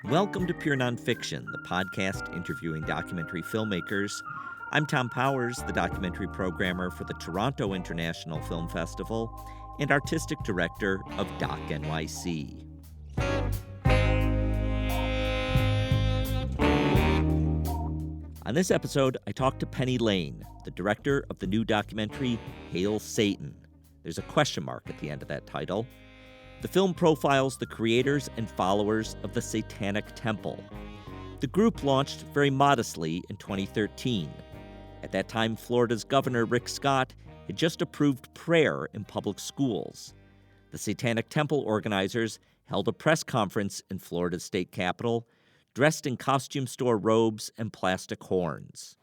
Welcome to Pure Nonfiction, the podcast interviewing documentary filmmakers. I'm Tom Powers, the documentary programmer for the Toronto International Film Festival and artistic director of Doc NYC. On this episode, I talked to Penny Lane, the director of the new documentary Hail Satan. There's a question mark at the end of that title. The film profiles the creators and followers of the Satanic Temple. The group launched very modestly in 2013. At that time, Florida's Governor Rick Scott had just approved prayer in public schools. The Satanic Temple organizers held a press conference in Florida's state capitol, dressed in costume store robes and plastic horns.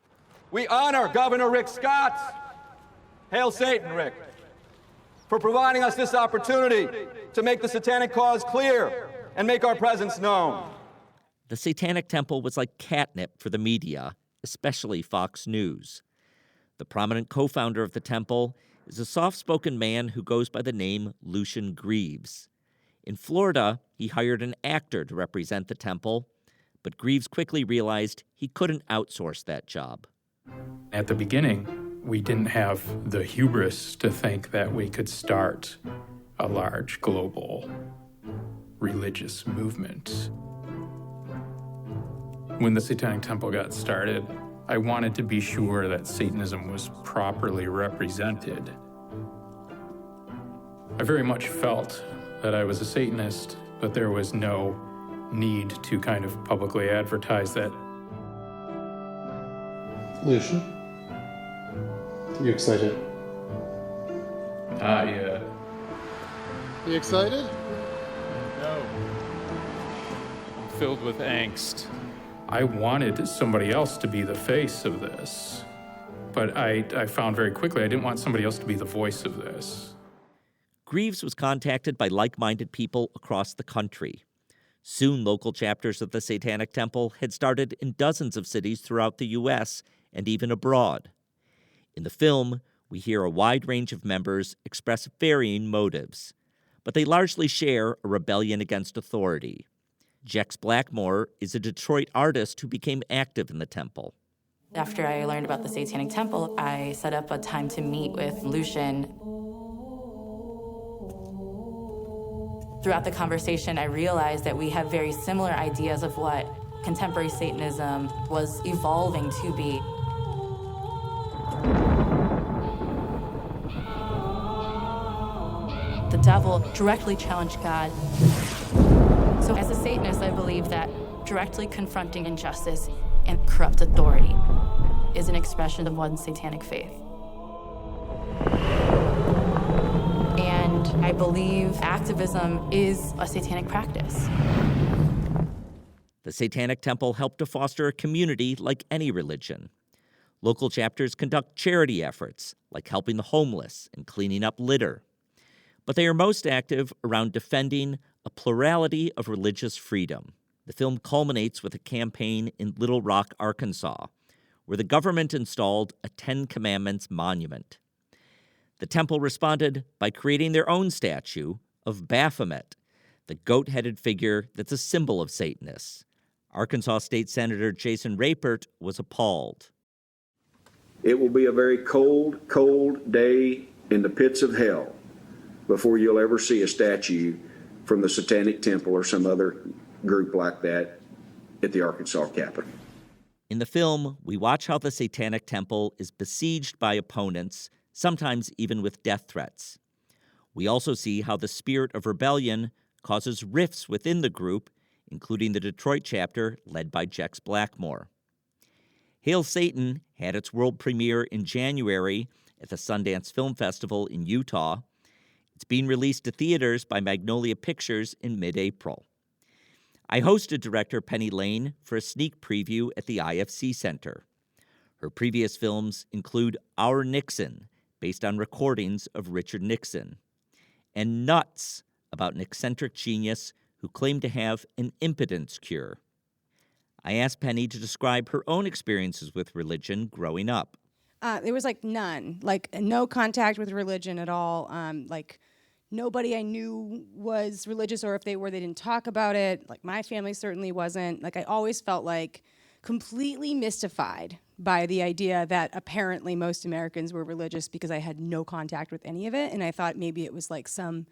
We honor Governor Rick Scott. Hail Satan, Rick, for providing us this opportunity to make the satanic cause clear and make our presence known. The Satanic Temple was like catnip for the media, especially Fox News. The prominent co-founder of the temple is a soft-spoken man who goes by the name Lucien Greaves. In Florida, he hired an actor to represent the temple, but Greaves quickly realized he couldn't outsource that job. At the beginning, we didn't have the hubris to think that we could start a large global religious movement. When the Satanic Temple got started, I wanted to be sure that Satanism was properly represented. I very much felt that I was a Satanist, but there was no need to kind of publicly advertise that. Lucien, you excited? Not yet. You excited? No. I'm filled with angst. I wanted somebody else to be the face of this, but I found very quickly I didn't want somebody else to be the voice of this. Greaves was contacted by like-minded people across the country. Soon, local chapters of the Satanic Temple had started in dozens of cities throughout the U.S. and even abroad. In the film, we hear a wide range of members express varying motives, but they largely share a rebellion against authority. Jex Blackmore is a Detroit artist who became active in the temple. After I learned about the Satanic Temple, I set up a time to meet with Lucien. Throughout the conversation, I realized that we have very similar ideas of what contemporary Satanism was evolving to be. The devil directly challenged God. So as a Satanist, I believe that directly confronting injustice and corrupt authority is an expression of one's satanic faith. And I believe activism is a satanic practice. The Satanic Temple helped to foster a community like any religion. Local chapters conduct charity efforts, like helping the homeless and cleaning up litter. But they are most active around defending a plurality of religious freedom. The film culminates with a campaign in Little Rock, Arkansas, where the government installed a Ten Commandments monument. The temple responded by creating their own statue of Baphomet, the goat-headed figure that's a symbol of Satanists. Arkansas State Senator Jason Rapert was appalled. It will be a very cold, cold day in the pits of hell before you'll ever see a statue from the Satanic Temple or some other group like that at the Arkansas Capitol. In the film, we watch how the Satanic Temple is besieged by opponents, sometimes even with death threats. We also see how the spirit of rebellion causes rifts within the group, including the Detroit chapter led by Jex Blackmore. Hail Satan had its world premiere in January at the Sundance Film Festival in Utah. It's being released to theaters by Magnolia Pictures in mid-April. I hosted director Penny Lane for a sneak preview at the IFC Center. Her previous films include Our Nixon, based on recordings of Richard Nixon, and Nuts, about an eccentric genius who claimed to have an impotence cure. I asked Penny to describe her own experiences with religion growing up. There was none, no contact with religion at all. nobody I knew was religious, or if they were, they didn't talk about it. Like, my family certainly wasn't. Like, I always felt like completely mystified by the idea that apparently most Americans were religious, because I had no contact with any of it, and I thought maybe it was like some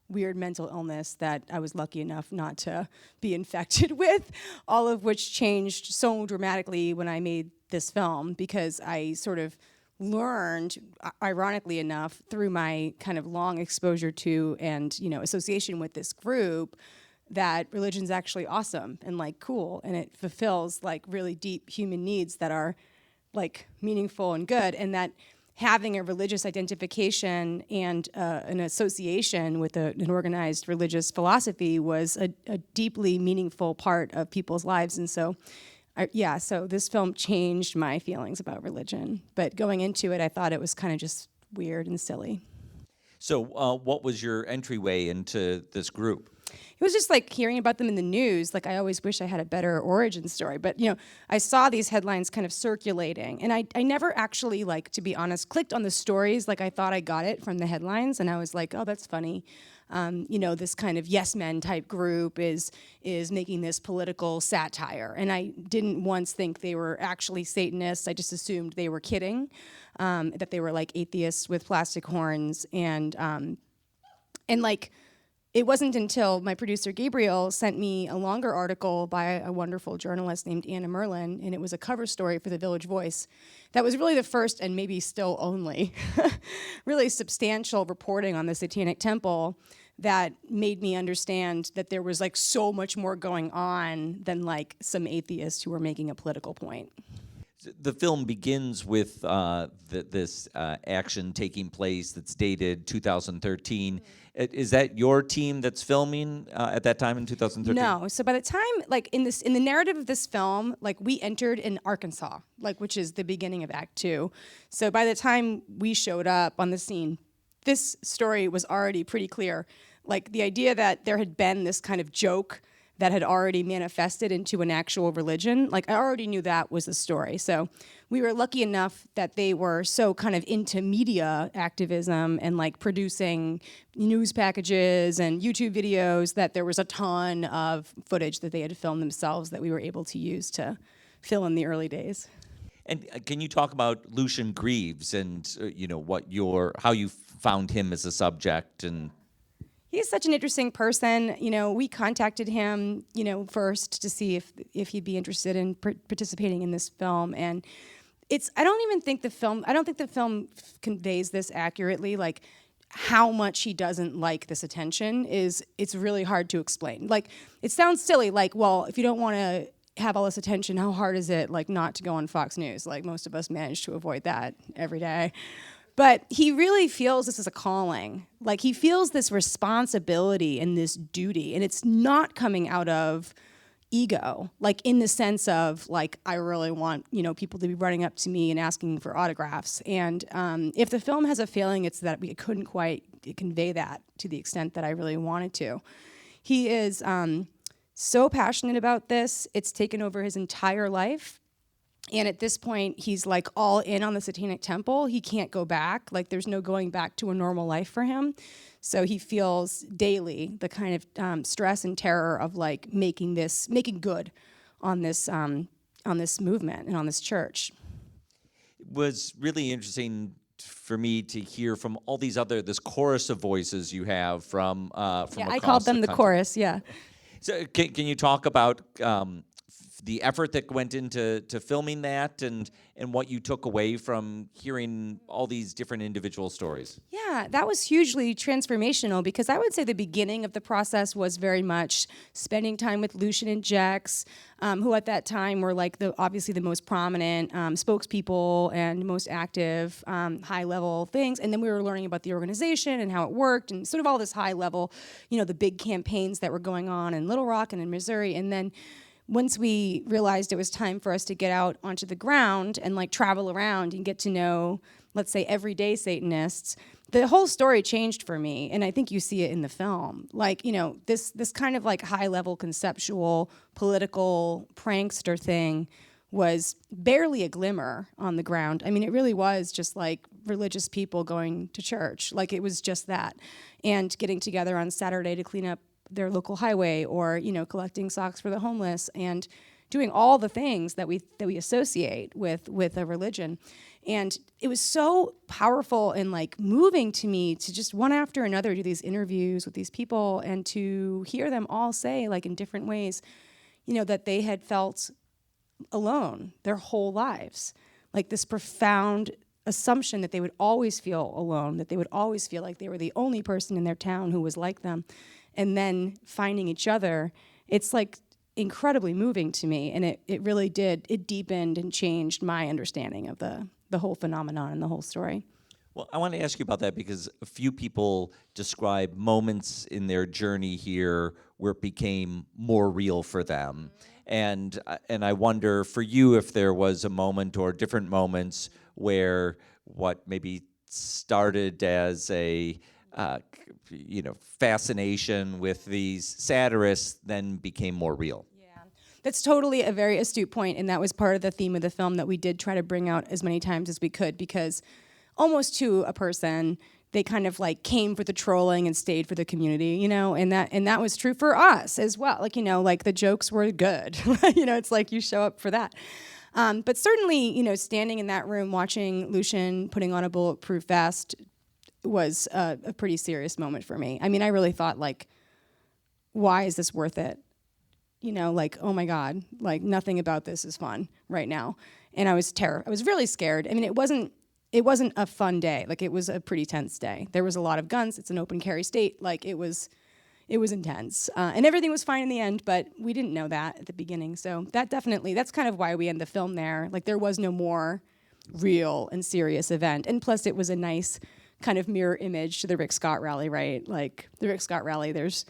weird mental illness that I was lucky enough not to be infected with, all of which changed so dramatically when I made this film, because I sort of learned, ironically enough, through my kind of long exposure to and, you know, association with this group, that religion's actually awesome and like cool, and it fulfills like really deep human needs that are like meaningful and good, and that having a religious identification and an association with an organized religious philosophy was a deeply meaningful part of people's lives. And so, so this film changed my feelings about religion. But going into it, I thought it was kind of just weird and silly. So what was your entryway into this group? It was just like hearing about them in the news. Like, I always wish I had a better origin story. But, you know, I saw these headlines kind of circulating. And I never actually, like, to be honest, clicked on the stories. Like, I thought I got it from the headlines. And I was like, oh, that's funny. You know, this kind of yes men type group is making this political satire. And I didn't once think they were actually Satanists. I just assumed they were kidding, that they were like atheists with plastic horns. And like, it wasn't until my producer Gabriel sent me a longer article by a wonderful journalist named Anna Merlin, and it was a cover story for the Village Voice. That was really the first, and maybe still only, really substantial reporting on the Satanic Temple that made me understand that there was like so much more going on than like some atheists who were making a political point. The film begins with this action taking place that's dated 2013. Is that your team that's filming at that time in 2013? No. So by the time, like in the narrative of this film, like we entered in Arkansas, like which is the beginning of Act 2. So by the time we showed up on the scene, this story was already pretty clear. Like the idea that there had been this kind of joke that had already manifested into an actual religion, like I already knew that was the story. So we were lucky enough that they were so kind of into media activism and like producing news packages and YouTube videos that there was a ton of footage that they had filmed themselves that we were able to use to fill in the early days. And can you talk about Lucien Greaves and you know how you found him as a subject? And he's such an interesting person. You know, we contacted him, you know, first to see if he'd be interested in participating in this film. And I don't think the film conveys this accurately. Like, how much he doesn't like this attention it's really hard to explain. Like, it sounds silly. Like, well, if you don't want to have all this attention, how hard is it, like, not to go on Fox News? Like, most of us manage to avoid that every day. But he really feels this is a calling. Like, he feels this responsibility and this duty, and it's not coming out of ego, like in the sense of, like, I really want, you know, people to be running up to me and asking for autographs. And if the film has a failing, it's that we couldn't quite convey that to the extent that I really wanted to. He is so passionate about this. It's taken over his entire life. And at this point, he's like all in on the Satanic Temple. He can't go back. Like, there's no going back to a normal life for him. So he feels daily the kind of stress and terror of like making good on this movement and on this church. It was really interesting for me to hear from all these this chorus of voices you have from across I called them the chorus. Yeah. So can you talk about the effort that went into filming that and what you took away from hearing all these different individual stories? Yeah, that was hugely transformational, because I would say the beginning of the process was very much spending time with Lucien and Jex, who at that time were like obviously the most prominent spokespeople and most active high-level things. And then we were learning about the organization and how it worked and sort of all this high-level, you know, the big campaigns that were going on in Little Rock and in Missouri. And then once we realized it was time for us to get out onto the ground and like travel around and get to know, let's say, everyday Satanists, the whole story changed for me. And I think you see it in the film. Like, you know, this kind of like high level conceptual political prankster thing was barely a glimmer on the ground. I mean, it really was just like religious people going to church. Like, it was just that. And getting together on Saturday to clean up their local highway, or, you know, collecting socks for the homeless, and doing all the things that we associate with a religion. And it was so powerful and like moving to me to just one after another do these interviews with these people, and to hear them all say, like, in different ways, you know, that they had felt alone their whole lives. Like, this profound assumption that they would always feel alone, that they would always feel like they were the only person in their town who was like them. And then finding each other, it's like incredibly moving to me. And it really did, it deepened and changed my understanding of the whole phenomenon and the whole story. Well, I want to ask you about that, because a few people describe moments in their journey here where it became more real for them. And I wonder for you if there was a moment or different moments where what maybe started as a fascination with these satirists then became more real. That's totally a very astute point, and that was part of the theme of the film that we did try to bring out as many times as we could, because almost to a person, they kind of like came for the trolling and stayed for the community, you know, and that was true for us as well. Like, you know, like the jokes were good, you know, it's like you show up for that. But certainly, you know, standing in that room watching Lucien putting on a bulletproof vest was a pretty serious moment for me. I mean, I really thought, like, why is this worth it? You know, like, oh my God, like nothing about this is fun right now. And I was I was really scared. I mean, it wasn't a fun day. Like, it was a pretty tense day. There was a lot of guns. It's an open carry state. Like, it was intense. And everything was fine in the end, but we didn't know that at the beginning. So that's kind of why we end the film there. Like, there was no more real and serious event. And plus, it was a nice kind of mirror image to the Rick Scott rally, right? Like, the Rick Scott rally, there's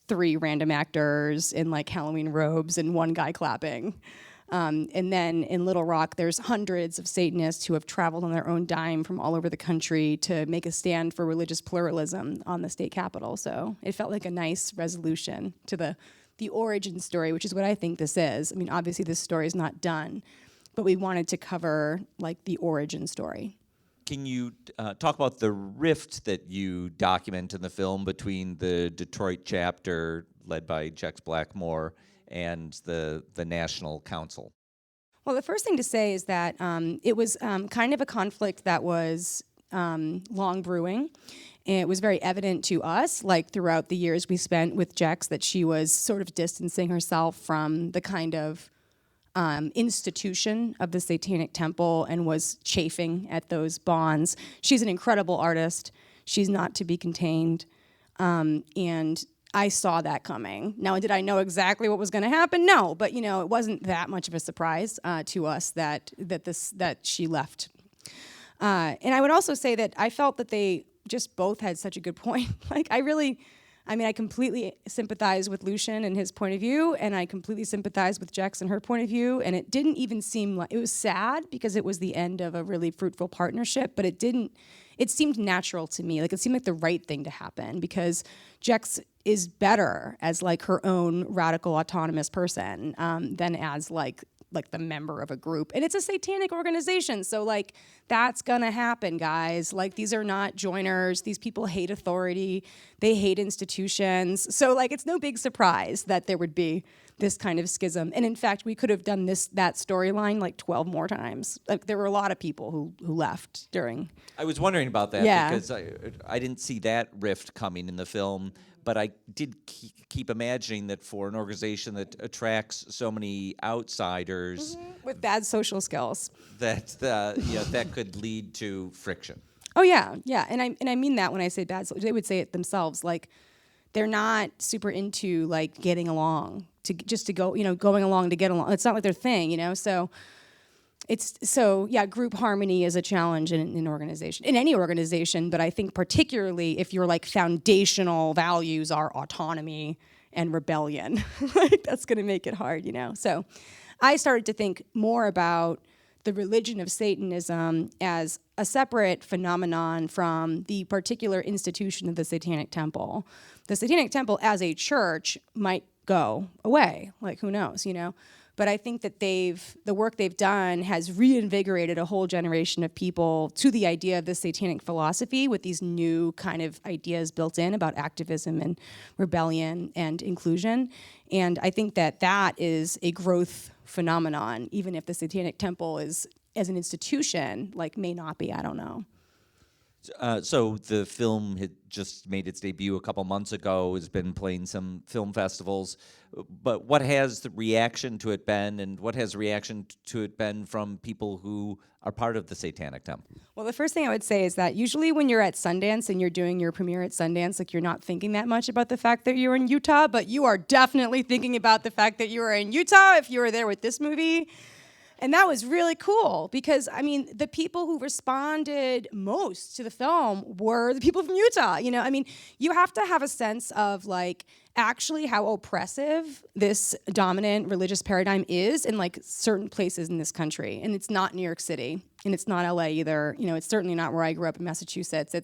3 random actors in like Halloween robes and 1 guy clapping. And then in Little Rock, there's hundreds of Satanists who have traveled on their own dime from all over the country to make a stand for religious pluralism on the state capitol. So it felt like a nice resolution to the origin story, which is what I think this is. I mean, obviously this story is not done, but we wanted to cover like the origin story. Can you talk about the rift that you document in the film between the Detroit chapter led by Jex Blackmore and the National Council? Well, the first thing to say is that it was kind of a conflict that was long brewing. And it was very evident to us, like throughout the years we spent with Jex, that she was sort of distancing herself from the kind of institution of the Satanic Temple and was chafing at those bonds. She's an incredible artist. She's not to be contained. And I saw that coming. Now, did I know exactly what was going to happen? No, but you know, it wasn't that much of a surprise to us that she left. And I would also say that I felt that they just both had such a good point. Like, I completely sympathize with Lucien and his point of view, and I completely sympathize with Jex and her point of view, and it didn't even seem like, it was sad because it was the end of a really fruitful partnership, but it seemed natural to me. Like, it seemed like the right thing to happen because Jex is better as like her own radical autonomous person than as like the member of a group. And it's a satanic organization, so like that's gonna happen, guys. Like, these are not joiners. These people hate authority. They hate institutions. So like, it's no big surprise that there would be this kind of schism. And in fact, we could have done that storyline like 12 more times. Like, there were a lot of people who left during. I was wondering about that because I didn't see that rift coming in the film. But I did keep imagining that for an organization that attracts so many outsiders with bad social skills, that that could lead to friction. Oh yeah, and I mean that when I say bad. They would say it themselves. Like, they're not super into like getting along going along to get along. It's not like their thing, you know. So group harmony is a challenge in an organization, in any organization, but I think particularly if your like foundational values are autonomy and rebellion, like that's going to make it hard, you know. So I started to think more about the religion of Satanism as a separate phenomenon from the particular institution of the Satanic Temple. The Satanic Temple as a church might go away, like who knows, you know. But I think that the work they've done has reinvigorated a whole generation of people to the idea of the satanic philosophy with these new kind of ideas built in about activism and rebellion and inclusion. And I think that that is a growth phenomenon, even if the Satanic Temple is, as an institution, like may not be, I don't know. So the film had just made its debut a couple months ago, has been playing some film festivals, but what has the reaction to it been, and what has the reaction to it been from people who are part of the Satanic Temple? Well, the first thing I would say is that usually when you're at Sundance and you're doing your premiere at Sundance, like you're not thinking that much about the fact that you're in Utah, but you are definitely thinking about the fact that you are in Utah if you were there with this movie. And that was really cool because, I mean, the people who responded most to the film were the people from Utah. You know, I mean, you have to have a sense of like actually how oppressive this dominant religious paradigm is in like certain places in this country. And it's not New York City and it's not LA either. You know, it's certainly not where I grew up in Massachusetts.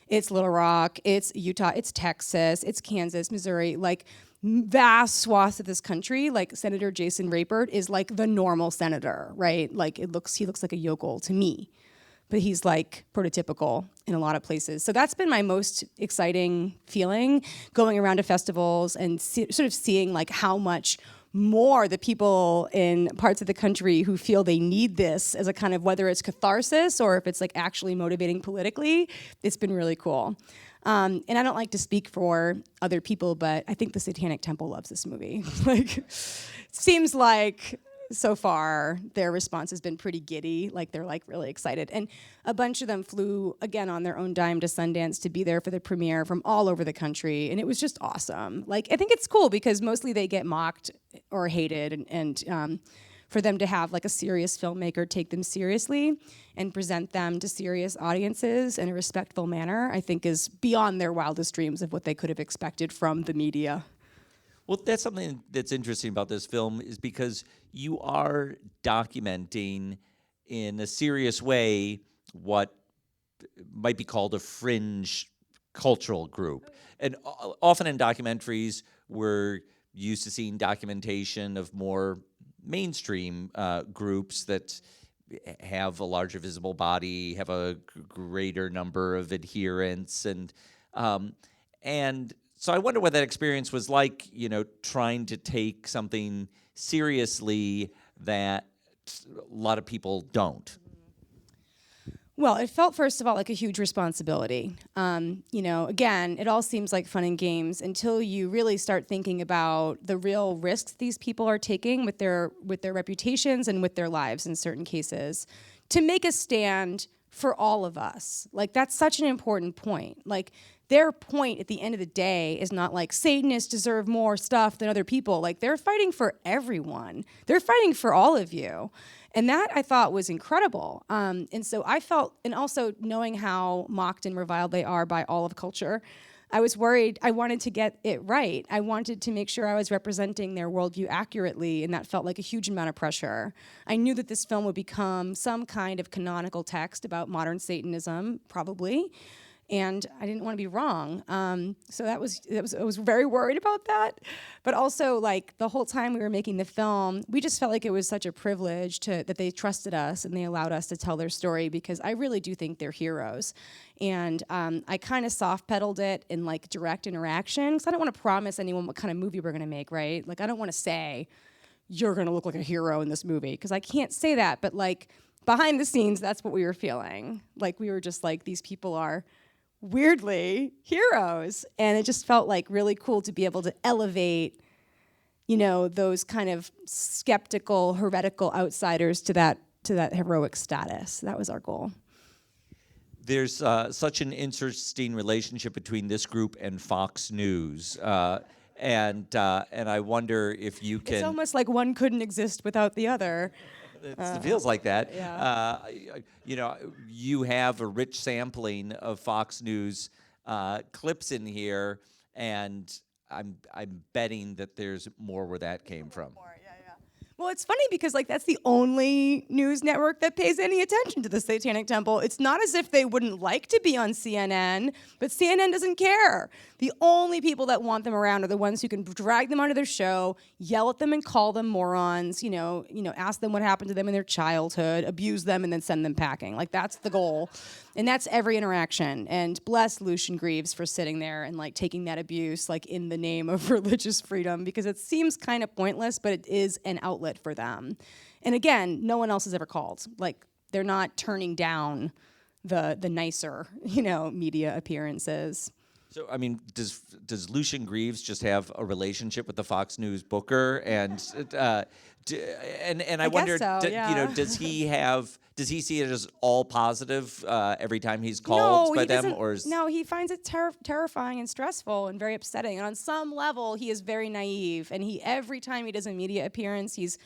It's Little Rock, it's Utah, it's Texas, it's Kansas, Missouri, like vast swaths of this country. Like Senator Jason Rapert is like the normal senator, right? Like he looks like a yokel to me, but he's like prototypical in a lot of places. So that's been my most exciting feeling, going around to festivals and sort of seeing like how much more the people in parts of the country who feel they need this as a kind of, whether it's catharsis or if it's like actually motivating politically, it's been really cool. And I don't like to speak for other people, but I think the Satanic Temple loves this movie. Like, it seems like so far their response has been pretty giddy. Like they're like really excited. And a bunch of them flew again on their own dime to Sundance to be there for the premiere from all over the country. And it was just awesome. Like, I think it's cool because mostly they get mocked or hated and for them to have like a serious filmmaker take them seriously and present them to serious audiences in a respectful manner, I think is beyond their wildest dreams of what they could have expected from the media. Well, that's something that's interesting about this film is because you are documenting in a serious way what might be called a fringe cultural group. And often in documentaries, we're used to seeing documentation of more mainstream groups that have a larger visible body, have a greater number of adherents, and so I wonder what that experience was like, you know, trying to take something seriously that a lot of people don't. Well, it felt, first of all, like a huge responsibility. You know, again, it all seems like fun and games until you really start thinking about the real risks these people are taking with their reputations and with their lives in certain cases to make a stand for all of us. Like, that's such an important point. Like, their point at the end of the day is not like Satanists deserve more stuff than other people. Like, they're fighting for everyone. They're fighting for all of you. And that I thought was incredible. And so I felt, and also knowing how mocked and reviled they are by all of culture, I was worried. I wanted to get it right. I wanted to make sure I was representing their worldview accurately, and that felt like a huge amount of pressure. I knew that this film would become some kind of canonical text about modern Satanism, probably. And I didn't want to be wrong. So I was very worried about that. But also, like, the whole time we were making the film, we just felt like it was such a privilege that they trusted us and they allowed us to tell their story, because I really do think they're heroes. And I kind of soft pedaled it in like direct interaction, because I don't want to promise anyone what kind of movie we're going to make, right? Like, I don't want to say, you're going to look like a hero in this movie, because I can't say that. But like, behind the scenes, that's what we were feeling. Like, we were just like, these people are weirdly heroes, and it just felt like really cool to be able to elevate, you know, those kind of skeptical, heretical outsiders to that heroic status. That was our goal. There's such an interesting relationship between this group and Fox News, and I wonder if you can. It's almost like one couldn't exist without the other. It feels like that. Yeah. You know, you have a rich sampling of Fox News clips in here, and I'm betting that there's more where that came from. Well, it's funny because like that's the only news network that pays any attention to the Satanic Temple. It's not as if they wouldn't like to be on CNN, but CNN doesn't care. The only people that want them around are the ones who can drag them onto their show, yell at them and call them morons, ask them what happened to them in their childhood, abuse them, and then send them packing. Like that's the goal. And that's every interaction. And bless Lucien Greaves for sitting there and like taking that abuse like in the name of religious freedom, because it seems kind of pointless, but it is an outlet for them. And again, no one else has ever called. Like they're not turning down the nicer, media appearances. So, I mean, does Lucien Greaves just have a relationship with the Fox News booker, and I wondered, so, yeah. does he see it as all positive every time he's called by them, or no, he finds it terrifying and stressful and very upsetting. And on some level, he is very naive. And every time he does a media appearance, he's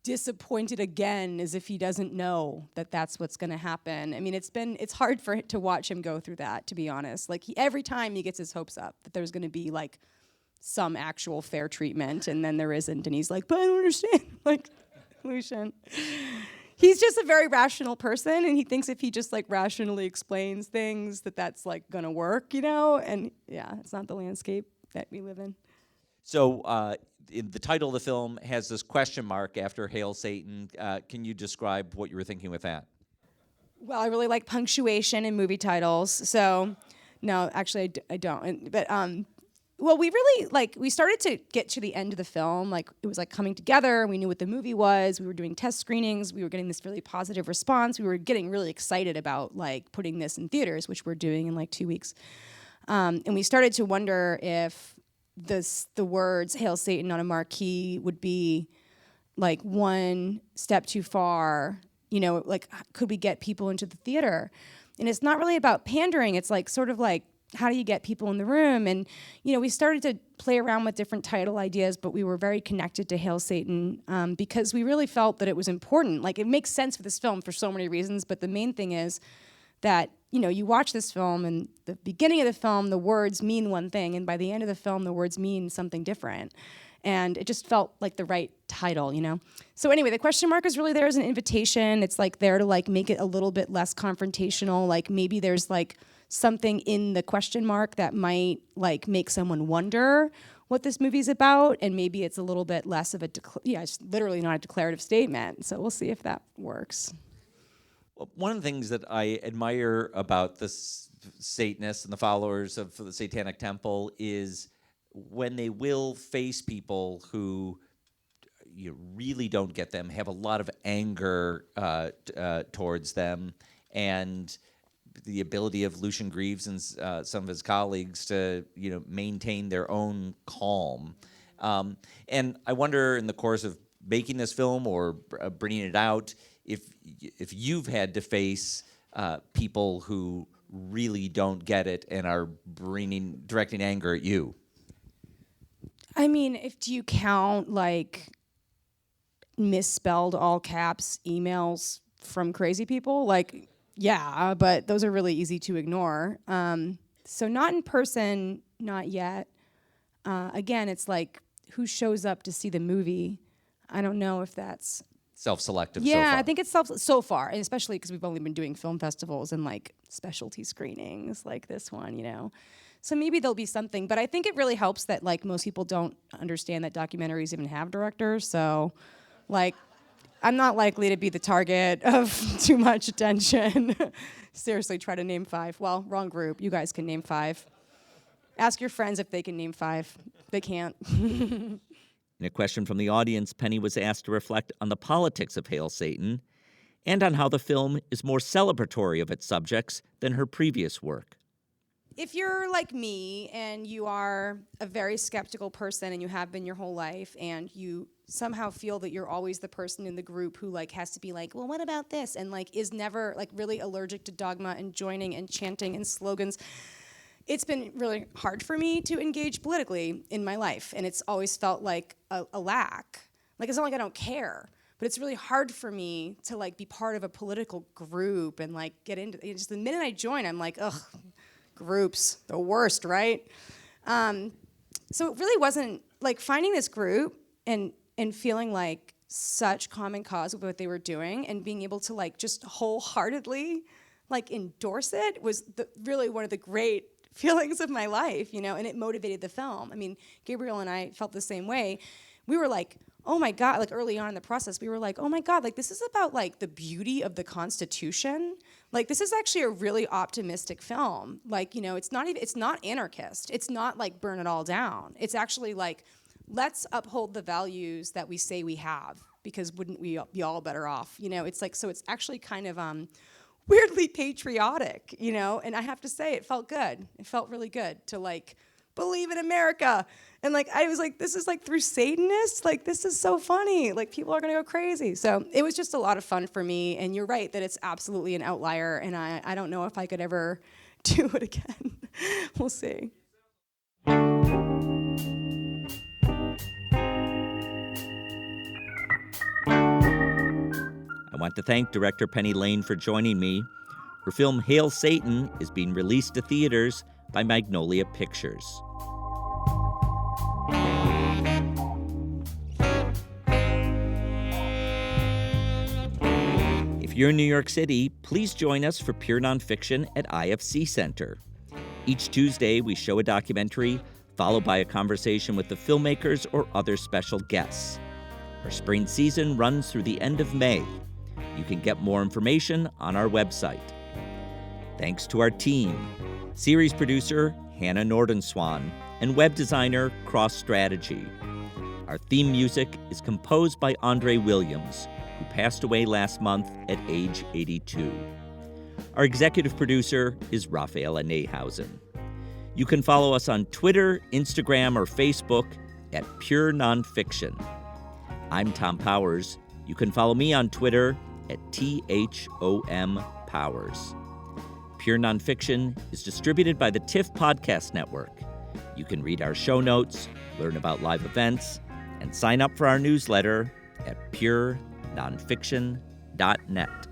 disappointed again, as if he doesn't know that that's what's going to happen. I mean, it's hard to watch him go through that, to be honest. Like every time he gets his hopes up that there's going to be like some actual fair treatment, and then there isn't, and he's like, but I don't understand. Like, Lucien. He's just a very rational person, and he thinks if he just like rationally explains things that's like going to work, and yeah, it's not the landscape that we live in. So the title of the film has this question mark after Hail Satan. Can you describe what you were thinking with that? Well, I really like punctuation in movie titles. So, no, actually, I don't. But, well, we really, we started to get to the end of the film. Like, it was, coming together. We knew what the movie was. We were doing test screenings. We were getting this really positive response. We were getting really excited about, putting this in theaters, which we're doing in, 2 weeks. And we started to wonder if the words Hail Satan on a marquee would be one step too far, could we get people into the theater? And it's not really about pandering. It's how do you get people in the room? And, we started to play around with different title ideas, but we were very connected to Hail Satan because we really felt that it was important. It makes sense for this film for so many reasons, but the main thing is that, you watch this film, and the beginning of the film, the words mean one thing, and by the end of the film, the words mean something different. And it just felt like the right title, So anyway, the question mark is really there as an invitation. It's there to make it a little bit less confrontational. Maybe there's something in the question mark that might make someone wonder what this movie's about, and maybe it's a little bit less of it's literally not a declarative statement. So we'll see if that works. One of the things that I admire about the Satanists and the followers of the Satanic Temple is when they will face people who you really don't get them, have a lot of anger towards them, and the ability of Lucien Greaves and some of his colleagues to maintain their own calm. And I wonder, in the course of making this film or bringing it out, if you've had to face people who really don't get it and are directing anger at you. I mean, do you count misspelled all caps emails from crazy people? Yeah, but those are really easy to ignore. So not in person, not yet. Again, it's who shows up to see the movie. I don't know if that's self-selective. Yeah, so far. I think it's so far, and especially because we've only been doing film festivals and specialty screenings like this one, So maybe there'll be something, but I think it really helps that most people don't understand that documentaries even have directors. So, I'm not likely to be the target of too much attention. Seriously, try to name 5. Well, wrong group. You guys can name 5. Ask your friends if they can name 5. They can't. In a question from the audience, Penny was asked to reflect on the politics of Hail Satan and on how the film is more celebratory of its subjects than her previous work. If you're like me and you are a very skeptical person and you have been your whole life and you somehow feel that you're always the person in the group who has to be well, what about this? And is never really allergic to dogma and joining and chanting and slogans, it's been really hard for me to engage politically in my life, and it's always felt like a lack. It's not like I don't care, but it's really hard for me to be part of a political group and get into it. Just the minute I join, I'm ugh, groups, the worst, right? So it really wasn't finding this group and feeling such common cause with what they were doing, and being able to like just wholeheartedly like endorse it was really one of the great feelings of my life, you know, and it motivated the film. I mean, Gabriel and I felt the same way. We were like, oh my God, like early on in the process, we were like, oh my God, like this is about like the beauty of the Constitution. Like this is actually a really optimistic film. Like, you know, it's not anarchist. It's not like burn it all down. It's actually like, let's uphold the values that we say we have, because wouldn't we be all better off? You know, it's like, so it's actually kind of weirdly patriotic, you know, and I have to say it felt good. It felt really good to like believe in America. And like, I was like, this is like through Satanists, like this is so funny. Like people are gonna go crazy. So it was just a lot of fun for me. And you're right that it's absolutely an outlier, and I don't know if I could ever do it again. We'll see. I want to thank director Penny Lane for joining me. Her film Hail Satan is being released to theaters by Magnolia Pictures. If you're in New York City, please join us for Pure Nonfiction at IFC Center. Each Tuesday, we show a documentary, followed by a conversation with the filmmakers or other special guests. Our spring season runs through the end of May. You can get more information on our website. Thanks to our team, series producer Hannah Nordenswan and web designer Cross Strategy. Our theme music is composed by Andre Williams, who passed away last month at age 82. Our executive producer is Rafaela Nehausen. You can follow us on Twitter, Instagram, or Facebook at Pure Nonfiction. I'm Tom Powers. You can follow me on Twitter at THOM Powers. Pure Nonfiction is distributed by the TIFF Podcast Network. You can read our show notes, learn about live events, and sign up for our newsletter at purenonfiction.net.